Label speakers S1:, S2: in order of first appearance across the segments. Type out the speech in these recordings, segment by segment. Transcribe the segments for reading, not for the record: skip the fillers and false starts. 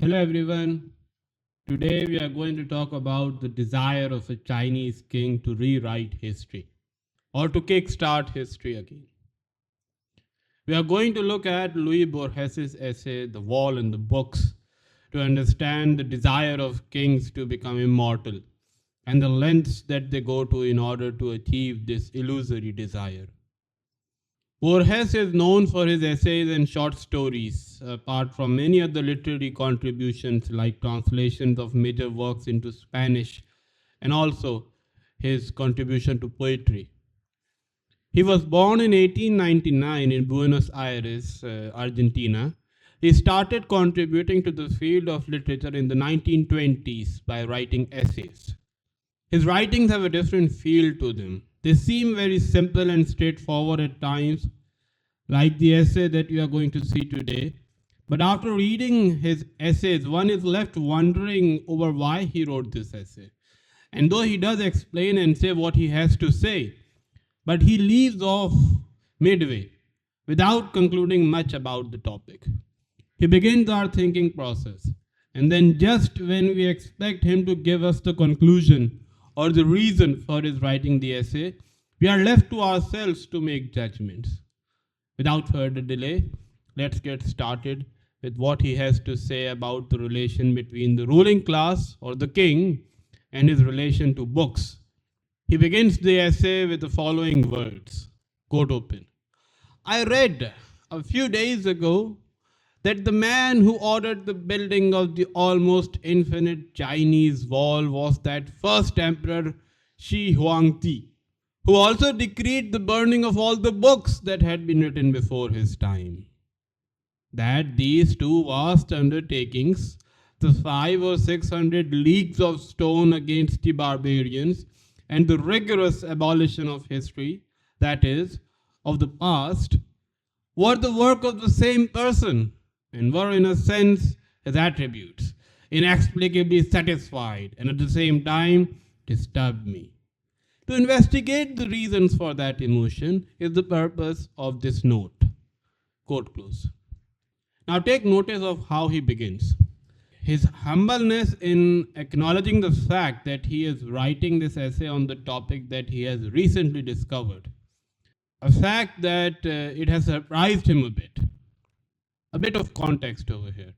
S1: Hello everyone. Today we are going to talk about the desire of a Chinese king to rewrite history or to kickstart history again. We are going to look at Louis Borges' essay The Wall and the Books to understand the desire of kings to become immortal and the lengths that they go to in order to achieve this illusory desire. Borges is known for his essays and short stories, apart from many other literary contributions like translations of major works into Spanish and also his contribution to poetry. He was born in 1899 in Buenos Aires, Argentina. He started contributing to the field of literature in the 1920s by writing essays. His writings have a different feel to them. They seem very simple and straightforward at times, like the essay that we are going to see today. But after reading his essays, one is left wondering over why he wrote this essay. And though he does explain and say what he has to say, but he leaves off midway without concluding much about the topic. He begins our thinking process, and then just when we expect him to give us the conclusion or the reason for his writing the essay, we are left to ourselves to make judgments. Without further delay, let's get started with what he has to say about the relation between the ruling class or the king and his relation to books. He begins the essay with the following words, quote open. I read a few days ago that the man who ordered the building of the almost infinite Chinese wall was that first emperor Shi Huangdi, who also decreed the burning of all the books that had been written before his time. That these two vast undertakings, the 500 or 600 leagues of stone against the barbarians, and the rigorous abolition of history, that is, of the past, were the work of the same person and were, in a sense, his attributes, inexplicably satisfied and at the same time disturbed me. To investigate the reasons for that emotion is the purpose of this note. Quote close. Now take notice of how he begins. His humbleness in acknowledging the fact that he is writing this essay on the topic that he has recently discovered. A fact that it has surprised him a bit. A bit of context over here.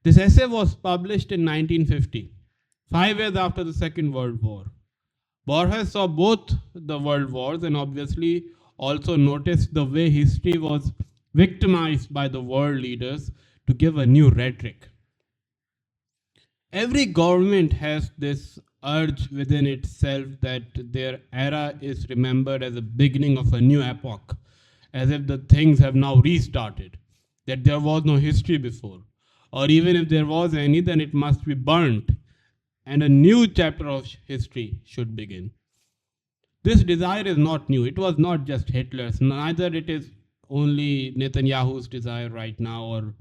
S1: This essay was published in 1950, 5 years after the Second World War. Borges saw both the world wars and obviously also noticed the way history was victimized by the world leaders to give a new rhetoric. Every government has this urge within itself that their era is remembered as the beginning of a new epoch, as if the things have now restarted, that there was no history before, or even if there was any, then it must be burnt, and a new chapter of history should begin. This desire is not new. It was not just Hitler's, neither it is only Netanyahu's desire right now, or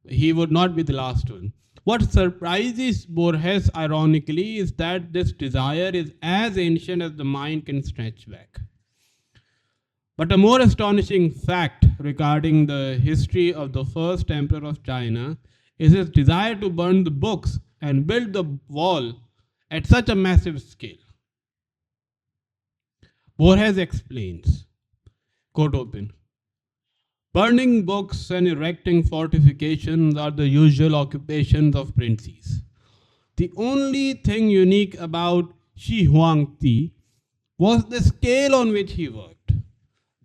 S1: he would not be the last one. What surprises Borges, ironically, is that this desire is as ancient as the mind can stretch back. But a more astonishing fact regarding the history of the first emperor of China is his desire to burn the books and build the wall at such a massive scale. Borges explains, quote open, burning books and erecting fortifications are the usual occupations of princes. The only thing unique about Shi Huangdi was the scale on which he worked.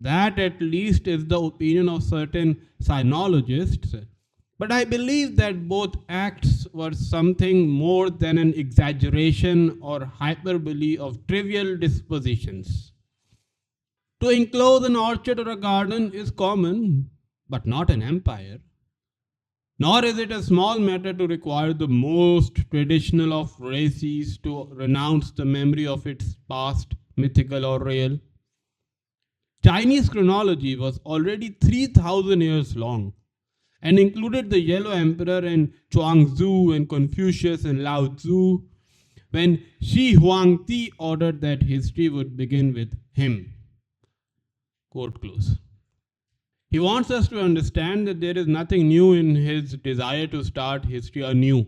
S1: That at least is the opinion of certain sinologists, but I believe that both acts were something more than an exaggeration or hyperbole of trivial dispositions. To enclose an orchard or a garden is common, but not an empire. Nor is it a small matter to require the most traditional of races to renounce the memory of its past, mythical or real. Chinese chronology was already 3,000 years long and included the Yellow Emperor and Chuangzu and Confucius and Lao Tzu when Shi Huangdi ordered that history would begin with him. Quote close. He wants us to understand that there is nothing new in his desire to start history anew.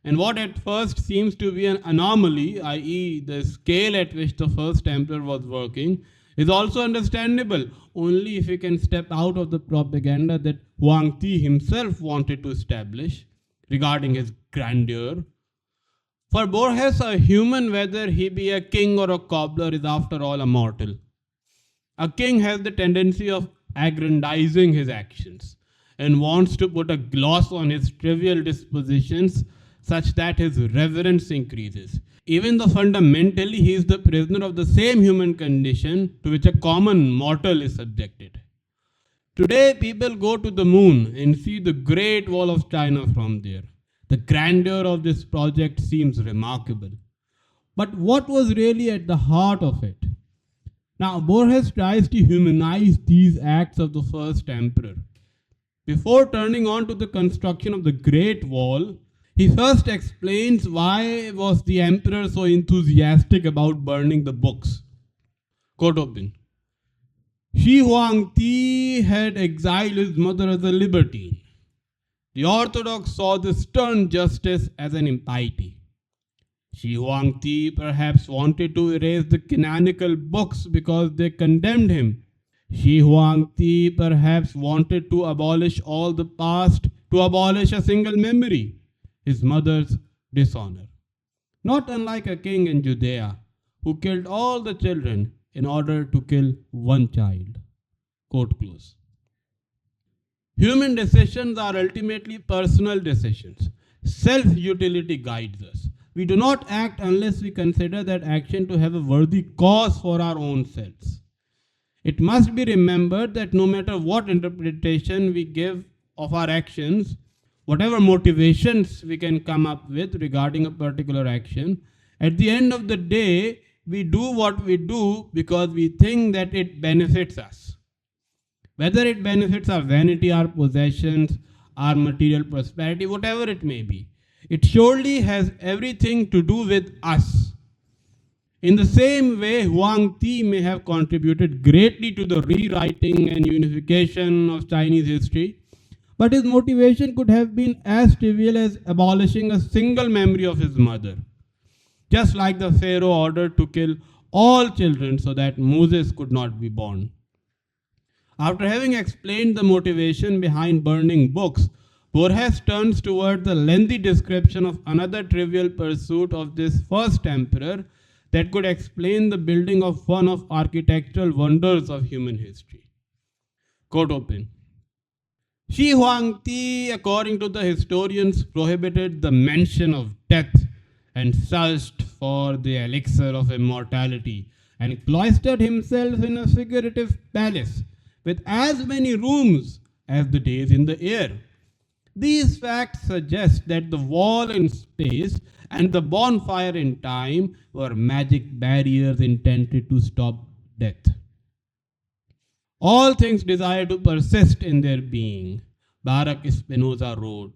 S1: And what at first seems to be an anomaly, i.e., the scale at which the first emperor was working, is also understandable only if we can step out of the propaganda that Huang Ti himself wanted to establish regarding his grandeur. For Borges, a human, whether he be a king or a cobbler, is after all a mortal. A king has the tendency of aggrandizing his actions and wants to put a gloss on his trivial dispositions such that his reverence increases, even though fundamentally he is the prisoner of the same human condition to which a common mortal is subjected. Today, people go to the moon and see the Great Wall of China from there. The grandeur of this project seems remarkable. But what was really at the heart of it? Now, Borges tries to humanize these acts of the first emperor. Before turning on to the construction of the Great Wall, he first explains why was the emperor so enthusiastic about burning the books. Quote open. Shi Huangti had exiled his mother as a libertine. The Orthodox saw this stern justice as an impiety. Shi Huangti perhaps wanted to erase the canonical books because they condemned him. Shi Huangti perhaps wanted to abolish all the past, to abolish a single memory, his mother's dishonor. Not unlike a king in Judea who killed all the children in order to kill one child. Quote close. Human decisions are ultimately personal decisions. Self-utility guides us. We do not act unless we consider that action to have a worthy cause for our own selves. It must be remembered that no matter what interpretation we give of our actions, whatever motivations we can come up with regarding a particular action, at the end of the day, we do what we do because we think that it benefits us. Whether it benefits our vanity, our possessions, our material prosperity, whatever it may be, it surely has everything to do with us. In the same way, Huang Ti may have contributed greatly to the rewriting and unification of Chinese history, but his motivation could have been as trivial as abolishing a single memory of his mother, just like the Pharaoh ordered to kill all children so that Moses could not be born. After having explained the motivation behind burning books, Borges turns toward the lengthy description of another trivial pursuit of this first emperor that could explain the building of one of architectural wonders of human history. Quote open. Shi Huangti, according to the historians, prohibited the mention of death and searched for the elixir of immortality and cloistered himself in a figurative palace with as many rooms as the days in the year. These facts suggest that the wall in space and the bonfire in time were magic barriers intended to stop death. All things desire to persist in their being. Baruch Spinoza wrote,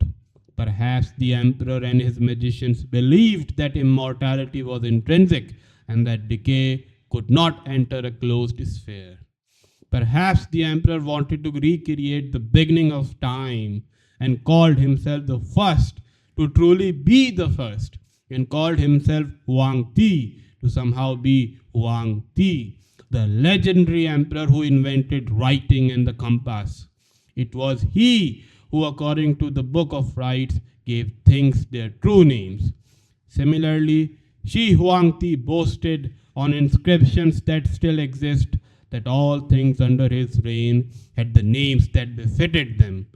S1: perhaps the emperor and his magicians believed that immortality was intrinsic and that decay could not enter a closed sphere. Perhaps the emperor wanted to recreate the beginning of time and called himself the first to truly be the first, and called himself Huang Ti to somehow be Huang Ti, the legendary emperor who invented writing and the compass. It was he who, according to the Book of Rites, gave things their true names. Similarly, Shi Huangti boasted on inscriptions that still exist that all things under his reign had the names that befitted them.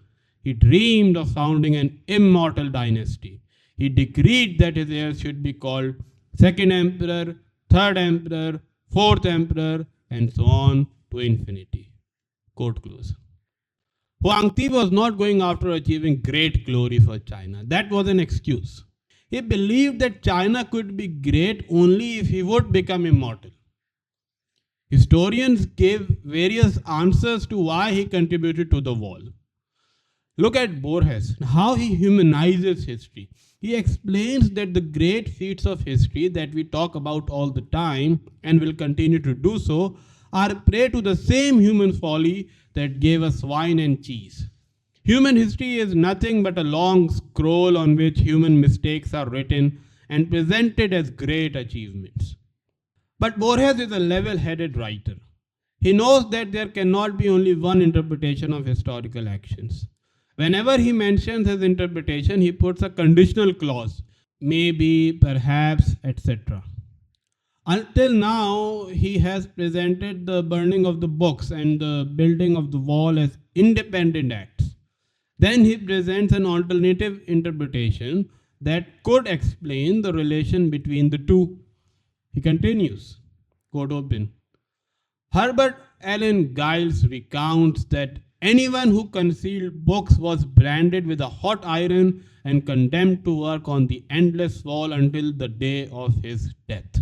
S1: He dreamed of founding an immortal dynasty. He decreed that his heirs should be called second emperor, third emperor, fourth emperor, and so on to infinity. Quote close. Huangti was not going after achieving great glory for China. That was an excuse. He believed that China could be great only if he would become immortal. Historians gave various answers to why he contributed to the wall. Look at Borges, how he humanizes history. He explains that the great feats of history that we talk about all the time and will continue to do so are prey to the same human folly that gave us wine and cheese. Human history is nothing but a long scroll on which human mistakes are written and presented as great achievements. But Borges is a level headed writer. He knows that there cannot be only one interpretation of historical actions. Whenever he mentions his interpretation, he puts a conditional clause, maybe, perhaps, etc. Until now, he has presented the burning of the books and the building of the wall as independent acts. Then he presents an alternative interpretation that could explain the relation between the two. He continues, quote open. Herbert Allen Giles recounts that anyone who concealed books was branded with a hot iron and condemned to work on the endless wall until the day of his death.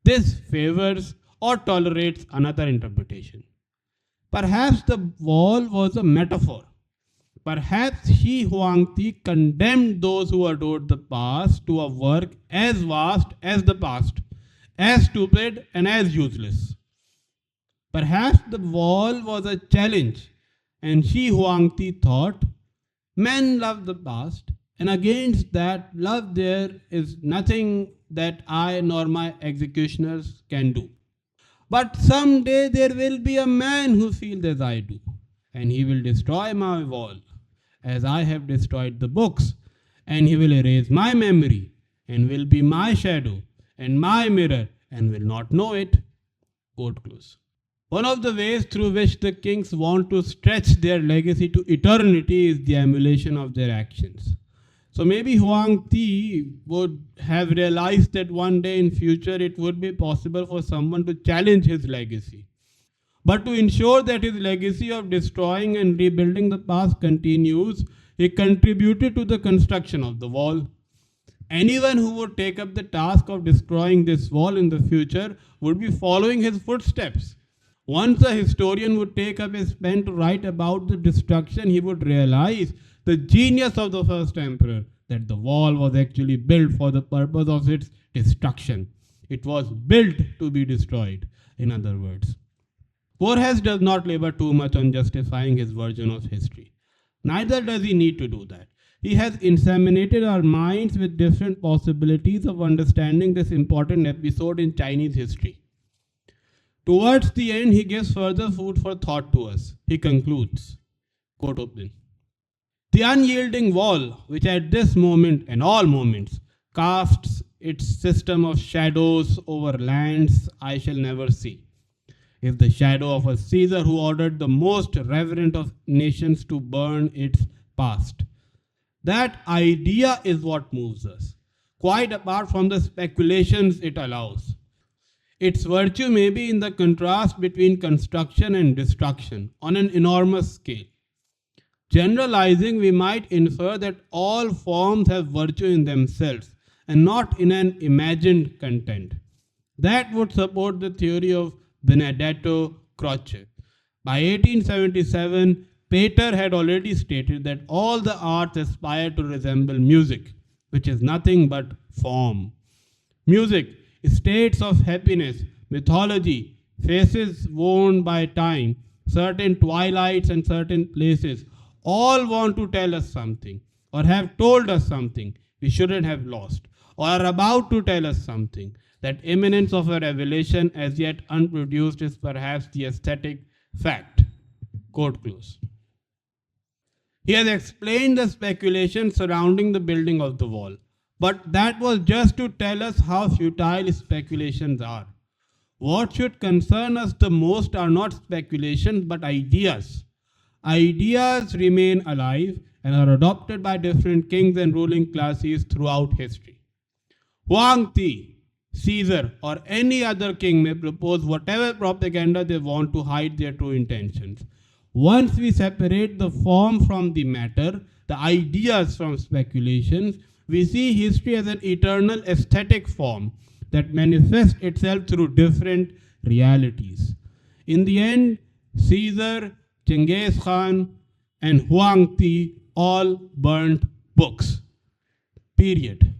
S1: This favors or tolerates another interpretation. Perhaps the wall was a metaphor. Perhaps he, Huangti, condemned those who adored the past to a work as vast as the past, as stupid and as useless. Perhaps the wall was a challenge, and Shi Huangti thought, men love the past, and against that love there is nothing that I nor my executioners can do. But someday there will be a man who feels as I do, and he will destroy my wall, as I have destroyed the books, and he will erase my memory, and will be my shadow, and my mirror, and will not know it. Quote close. One of the ways through which the kings want to stretch their legacy to eternity is the emulation of their actions. So maybe Huang Ti would have realized that one day in future it would be possible for someone to challenge his legacy. But to ensure that his legacy of destroying and rebuilding the past continues, he contributed to the construction of the wall. Anyone who would take up the task of destroying this wall in the future would be following his footsteps. Once a historian would take up his pen to write about the destruction, he would realize the genius of the first emperor, that the wall was actually built for the purpose of its destruction. It was built to be destroyed, in other words. Borges does not labor too much on justifying his version of history. Neither does he need to do that. He has inseminated our minds with different possibilities of understanding this important episode in Chinese history. Towards the end, he gives further food for thought to us. He concludes, quote open, the unyielding wall, which at this moment and all moments casts its system of shadows over lands I shall never see, is the shadow of a Caesar who ordered the most reverent of nations to burn its past. That idea is what moves us, quite apart from the speculations it allows. Its virtue may be in the contrast between construction and destruction on an enormous scale. Generalizing, we might infer that all forms have virtue in themselves and not in an imagined content. That would support the theory of Benedetto Croce. By 1877, Pater had already stated that all the arts aspire to resemble music, which is nothing but form. Music, states of happiness, mythology, faces worn by time, certain twilights and certain places, all want to tell us something, or have told us something we shouldn't have lost, or are about to tell us something. That imminence of a revelation as yet unproduced is perhaps the aesthetic fact. Quote close. He has explained the speculation surrounding the building of the wall, but that was just to tell us how futile speculations are. What should concern us the most are not speculations but ideas. Ideas remain alive and are adopted by different kings and ruling classes throughout history. Huang Ti, Caesar, or any other king may propose whatever propaganda they want to hide their true intentions. Once we separate the form from the matter, the ideas from speculations, we see history as an eternal aesthetic form that manifests itself through different realities. In the end, Caesar, Genghis Khan, and Huang Ti all burnt books. Period.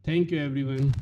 S1: Thank you, everyone.